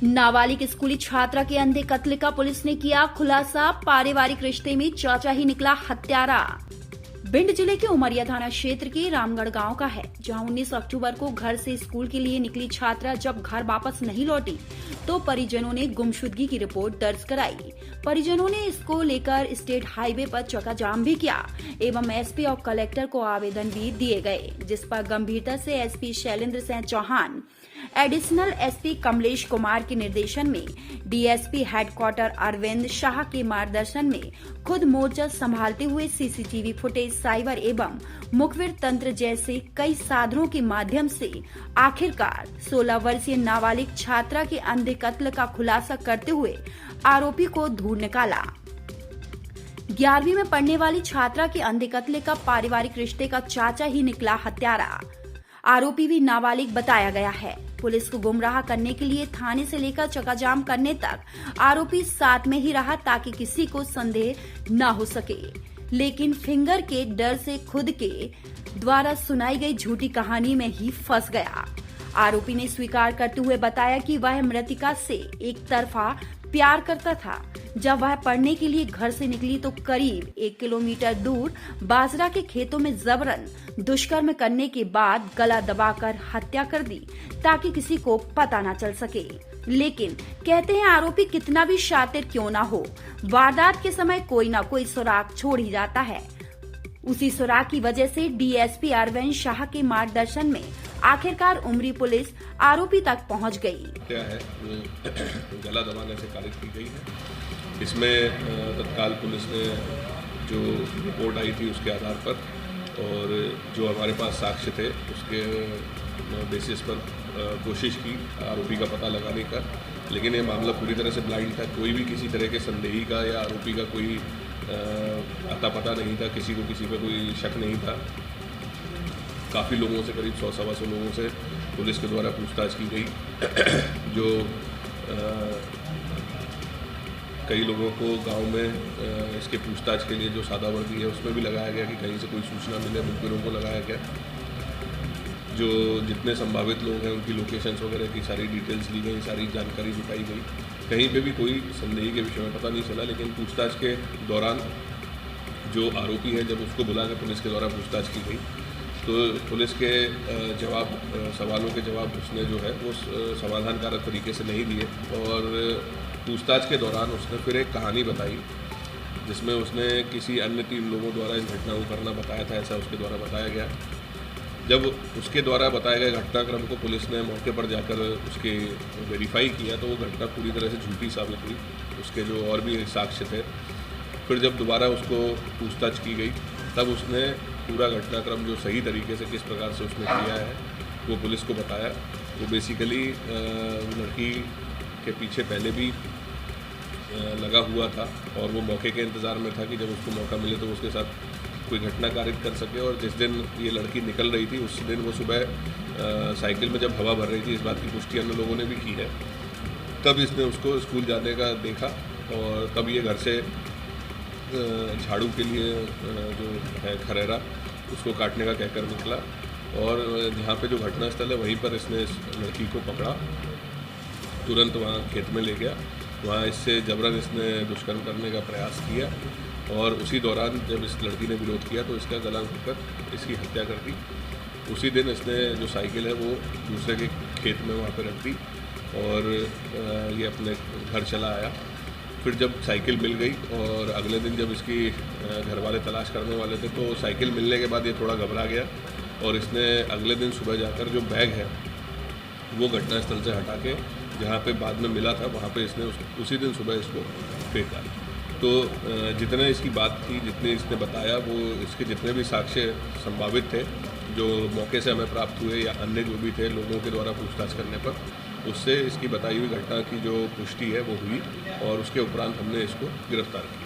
नाबालिग स्कूली छात्रा के अंधे कत्ल का पुलिस ने किया खुलासा। पारिवारिक रिश्ते में चाचा ही निकला हत्यारा। भिंड जिले के उमरिया थाना क्षेत्र के रामगढ़ गांव का है, जहां 19 अक्टूबर को घर से स्कूल के लिए निकली छात्रा जब घर वापस नहीं लौटी तो परिजनों ने गुमशुदगी की रिपोर्ट दर्ज कराई। परिजनों ने इसको लेकर स्टेट हाईवे पर चक्काजाम भी किया एवं एसपी और कलेक्टर को आवेदन भी दिए गए, जिस पर गंभीरता से SP Shailendra Singh Chauhan, additional SP Kamlesh Kumar के निर्देशन में डीएसपी हेडक्वार्टर अरविंद शाह के मार्गदर्शन में खुद मोर्चा संभालते हुए सीसीटीवी फुटेज, साइबर एवं मुखबिर तंत्र जैसे कई साधनों के माध्यम से आखिरकार 16 वर्षीय नाबालिग छात्रा के अंधे कत्ल का खुलासा करते हुए आरोपी को ढूंढ निकाला। 11वीं में पढ़ने वाली छात्रा के अंधे कत्ल का पारिवारिक रिश्ते का चाचा ही निकला हत्यारा। आरोपी भी नाबालिग बताया गया है। पुलिस को गुमराह करने के लिए थाने से लेकर चक्काजाम करने तक आरोपी साथ में ही रहा ताकि किसी को संदेह न हो सके, लेकिन फिंगर के डर से खुद के द्वारा सुनाई गई झूठी कहानी में ही फंस गया। आरोपी ने स्वीकार करते हुए बताया कि वह मृतिका से एक तरफा प्यार करता था। जब वह पढ़ने के लिए घर से निकली तो करीब 1 किलोमीटर दूर बाजरा के खेतों में जबरन दुष्कर्म करने के बाद गला दबाकर हत्या कर दी ताकि किसी को पता न चल सके। लेकिन कहते हैं आरोपी कितना भी शातिर क्यों ना हो, वारदात के समय कोई ना कोई सुराग छोड़ ही जाता है। उसी सुराग की वजह से डीएसपी अरविंद शाह के मार्गदर्शन में आखिरकार उमरी पुलिस आरोपी तक पहुंच गई। क्या है गला दबाने से कारित की गई है। इसमें तत्काल पुलिस ने जो रिपोर्ट आई थी उसके आधार पर और जो हमारे पास साक्ष्य थे उसके बेसिस पर कोशिश की आरोपी का पता लगाने का, लेकिन ये मामला पूरी तरह से ब्लाइंड था। कोई भी किसी तरह के संदेही का या आरोपी का कोई अता पता नहीं था, किसी को किसी पर कोई शक नहीं था। काफ़ी लोगों से, करीब 100-125 लोगों से पुलिस के द्वारा पूछताछ की गई। जो कई लोगों को गांव में इसके पूछताछ के लिए जो सादा वर्दी है उसमें भी लगाया गया कि कहीं से कोई सूचना मिले, मुखबिरों को लगाया गया। जो जितने संभावित लोग हैं उनकी लोकेशंस वगैरह की सारी डिटेल्स ली गई, सारी जानकारी जुटाई गई। कहीं पे भी कोई संदेही के विषय में पता नहीं चला, लेकिन पूछताछ के दौरान जो आरोपी है जब उसको बुला के पुलिस के द्वारा पूछताछ की गई तो पुलिस के सवालों के जवाब उसने जो है वो समाधानकारक तरीके से नहीं दिए और पूछताछ के दौरान उसने फिर एक कहानी बताई जिसमें उसने किसी अन्य 3 लोगों द्वारा इस घटना को करना बताया था, ऐसा उसके द्वारा बताया गया। जब उसके द्वारा बताए गए घटनाक्रम को पुलिस ने मौके पर जाकर उसके वेरीफाई किया तो वो घटना पूरी तरह से झूठी साबित हुई, उसके जो और भी साक्ष्य थे। फिर जब दोबारा उसको पूछताछ की गई तब उसने पूरा घटनाक्रम जो सही तरीके से किस प्रकार से उसने किया है वो पुलिस को बताया। वो बेसिकली लड़की के पीछे पहले भी लगा हुआ था और वो मौके के इंतज़ार में था कि जब उसको मौका मिले तो उसके साथ कोई घटना कारित कर सके। और जिस दिन ये लड़की निकल रही थी उस दिन वो सुबह साइकिल में जब हवा भर रही थी, इस बात की पुष्टि अन्य लोगों ने भी की है। तब इसने उसको स्कूल जाने का देखा और तब ये घर से झाड़ू के लिए जो है खरेरा उसको काटने का कहकर निकला और जहाँ पे जो घटनास्थल है वहीं पर इसने इस लड़की को पकड़ा, तुरंत वहाँ खेत में ले गया। वहाँ इससे जबरन इसने दुष्कर्म करने का प्रयास किया और उसी दौरान जब इस लड़की ने विरोध किया तो इसका गला घोंटकर इसकी हत्या कर दी। उसी दिन इसने जो साइकिल है वो दूसरे के खेत में वहाँ पर रख दी और ये अपने घर चला आया। फिर जब साइकिल मिल गई और अगले दिन जब इसकी घर वाले तलाश करने वाले थे तो साइकिल मिलने के बाद ये थोड़ा घबरा गया और इसने अगले दिन सुबह जाकर जो बैग है वो घटनास्थल से हटा के जहाँ पे बाद में मिला था वहाँ पे इसने उसी दिन सुबह इसको फेंका। तो जितने इसकी बात थी, जितने इसने बताया, वो इसके जितने भी साक्ष्य संभावित थे जो मौके से हमें प्राप्त हुए या अन्य जो भी थे लोगों के द्वारा पूछताछ करने पर, उससे इसकी बताई हुई घटना की जो पुष्टि है वो हुई और उसके उपरांत हमने इसको गिरफ्तार किया।